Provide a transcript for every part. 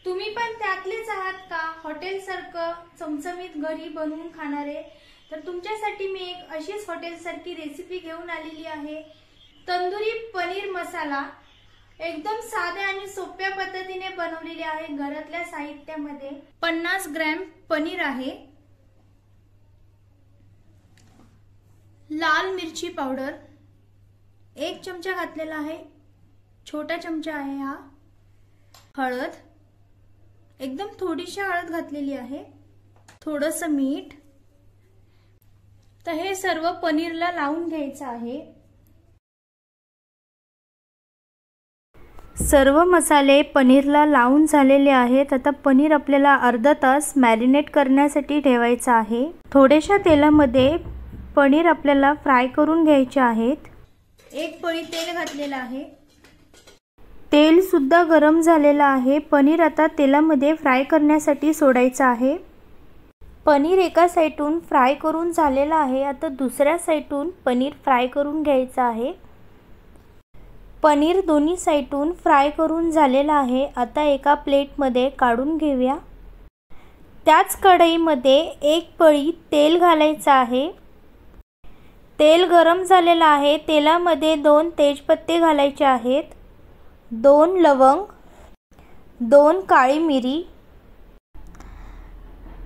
तुम्ही पण त्यातलेच आहात का हॉटेलसारखं चमचमीत घरी बनवून खाणारे? तर तुमच्यासाठी मी एक अशीच हॉटेलसारखी रेसिपी घेऊन आलेली आहे। तंदुरी पनीर मसाला एकदम साध्या आणि सोप्या पद्धतीने बनवलेली आहे। घरातल्या साहित्यामध्ये 50 ग्रॅम पनीर आहे, लाल मिरची पावडर 1 चमचा घातलेला आहे, छोटा चमचा आहे हा, हळद एकदम थोडीशी हळद घातलेली आहे, थोडंसं मीठ। तर हे सर्व पनीरला लावून घ्यायचं आहे। सर्व मसाले पनीरला लावून झालेले आहेत। आता पनीर आपल्याला अर्धा तास मॅरिनेट करण्यासाठी ठेवायचं आहे। थोड्याशा तेलामध्ये पनीर आपल्याला फ्राय करून घ्यायचे आहेत। एक पळी तेल घातलेलं आहे, तेल सुद्धा गरम झालेलं आहे। पनीर आता तेलामध्ये फ्राय करण्यासाठी सोडायचं आहे। पनीर एका साइडून फ्राय करून झालेलं आहे। आता दुसऱ्या साइडून पनीर फ्राय करून घ्यायचं आहे। पनीर दोन्ही साइडून फ्राय करून झालेलं आहे। आता एका प्लेटमध्ये काढून घेऊया। त्याच कढईमध्ये एक पळी तेल घालायचं आहे। तेल गरम झालेलं आहे। तेलामध्ये 2 तेजपत्ते घालायचे आहेत, 2 लवंग, 2 काळी मिरी,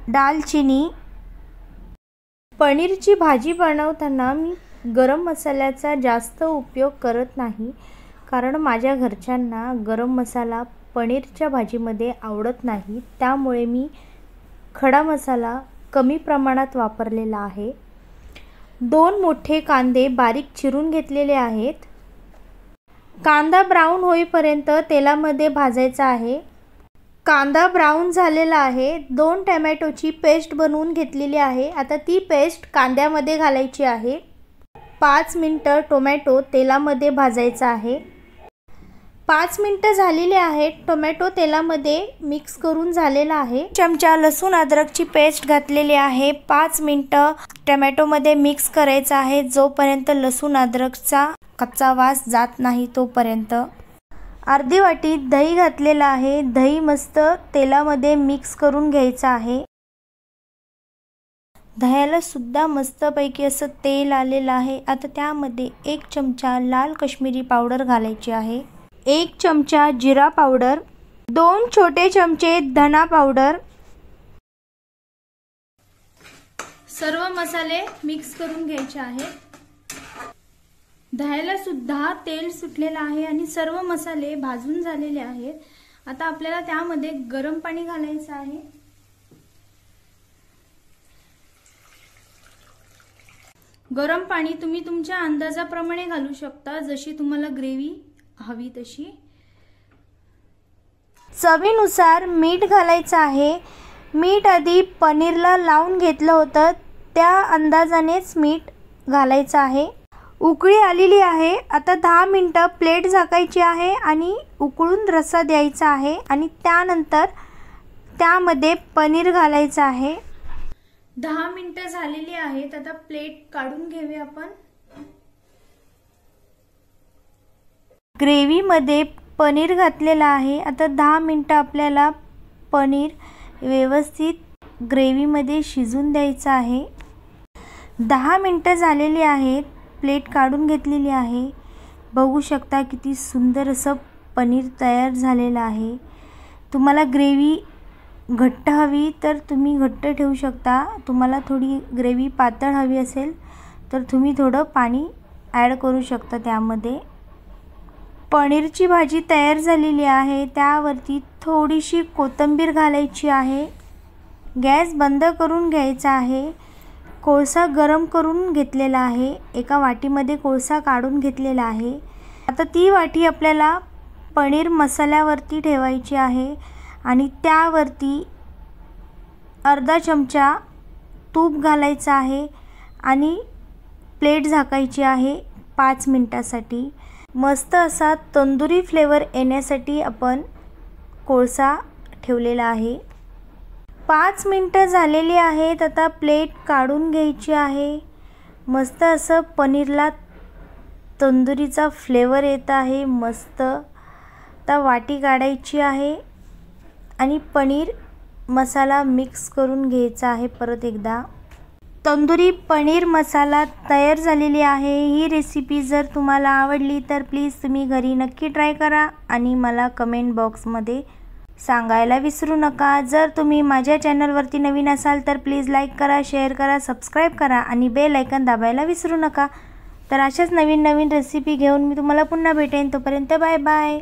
दालचिनी। पनीरची भाजी बनवताना मी गरम मसाल्याचा जास्त उपयोग करत नाही, कारण माझ्या घरच्यांना गरम मसाला पनीरच्या भाजीमध्ये आवडत नाही। त्यामुळे मी खडा मसाला कमी प्रमाणात वापरलेला आहे। 2 मोठे कांदे बारीक चिरून घेतलेले आहेत। कांदा ब्राऊन होईपर्यंत तेलामध्ये भाजायचा आहे। कांदा ब्राऊन झालेला आहे। 2 टोमॅटोची पेस्ट बनवून घेतलेली आहे। आता ती पेस्ट कांद्यामध्ये घालायची आहे। 5 मिनिटं टोमॅटो तेलामध्ये भाजायचा आहे। 5 मिनिटं झालेली आहेत। टोमॅटो तेलामध्ये मिक्स करून झालेला आहे। चमचा लसूण अद्रकची पेस्ट घातलेली आहे। 5 मिनिटं टोमॅटोमध्ये मिक्स करायचं आहे, जोपर्यंत लसूण अद्रकचा कच्चा वास जात नाही तोपर्यंत। अर्धी वाटी दही घातलेला आहे। दही मस्त तेलामध्ये मिक्स करून घ्यायचं आहे। दह्याला सुद्धा मस्तपैकी असं तेल आलेलं आहे। आता त्यामध्ये 1 चमचा लाल काश्मीरी पावडर घालायची आहे, 1 चमचा जिरा पावडर, 2 छोटे चमचे धना पावडर। सर्व मसाले मिक्स करून घ्यायचे आहेत। दह्याला सुद्धा तेल सुटलेलं आहे आणि सर्व मसाले भाजून झालेले आहेत। आता आपल्याला त्यामध्ये गरम पाणी घालायचं आहे। गरम पाणी तुम्ही तुमच्या अंदाजाप्रमाणे घालू शकता, जशी तुम्हाला ग्रेव्ही हवी तशी। चवीनुसार मीठ घालायचं आहे। मीठ आधी पनीरला लावून घेतलं होतं, त्या अंदाजानेच मीठ घालायचं आहे। उकळी आलेली आहे। आता 10 मिनिटं प्लेट झाकायची आहे आणि उकळून रस्सा द्यायचा आहे आणि त्यानंतर त्यामध्ये पनीर घालायचं आहे। 10 मिनिटं झालेली आहेत। आता प्लेट काढून घेऊया आपण। ग्रेव्हीमध्ये पनीर घातलेलं आहे। आता 10 मिनिटं आपल्याला पनीर व्यवस्थित ग्रेव्हीमध्ये शिजून द्यायचं आहे। 10 मिनिटं झालेली आहेत। प्लेट काढून घेतलेली आहे। बघू शकता किती सुंदर असं पनीर तयार झालेलं आहे। तुम्हाला ग्रेव्ही घट्ट हवी तर तुम्ही घट्ट ठेवू शकता। तुम्हाला थोडी ग्रेव्ही पातळ हवी असेल तर तुम्ही थोडं पाणी ॲड करू शकता त्यामध्ये। पनीरची भाजी तयार झालेली आहे। त्यावरती थोडीशी कोथिंबीर घालायची आहे। गॅस बंद करून घ्यायचा आहे। कोळसा गरम करून घेतलेला आहे। एका वाटीमध्ये कोळसा काढून घेतलेला आहे। आता ती वाटी आपल्याला पनीर मसाल्यावरती ठेवायची आहे आणि त्यावरती अर्धा चमचा तूप घालायचं आहे आणि प्लेट झाकायची आहे 5 मिनिटासाठी। मस्त असा तंदुरी फ्लेवर येण्यासाठी आपण कोळसा ठेवलेला आहे। 5 मिनिटं झालेली आहेत। आता प्लेट काढून घ्यायची आहे। मस्त असं पनीरला तंदुरीचा फ्लेवर येत आहे मस्त। आता वाटी काढायची आहे आणि पनीर मसाला मिक्स करून घ्यायचा आहे परत एकदा। तंदुरी पनीर मसाला तयार झालेली आहे। ही रेसिपी जर तुम्हाला आवडली तर प्लीज तुम्ही घरी नक्की ट्राय करा आणि मला कमेंट बॉक्समध्ये सांगायला विसरू नका। जर तुम्ही माझ्या चॅनलवरती नवीन असाल तर प्लीज लाईक करा, शेअर करा, सबस्क्राईब करा आणि बेल आयकॉन दाबायला विसरू नका। तर अशाच नवीन नवीन रेसिपी घेऊन मी तुम्हाला पुन्हा भेटेन। तोपर्यंत बाय बाय।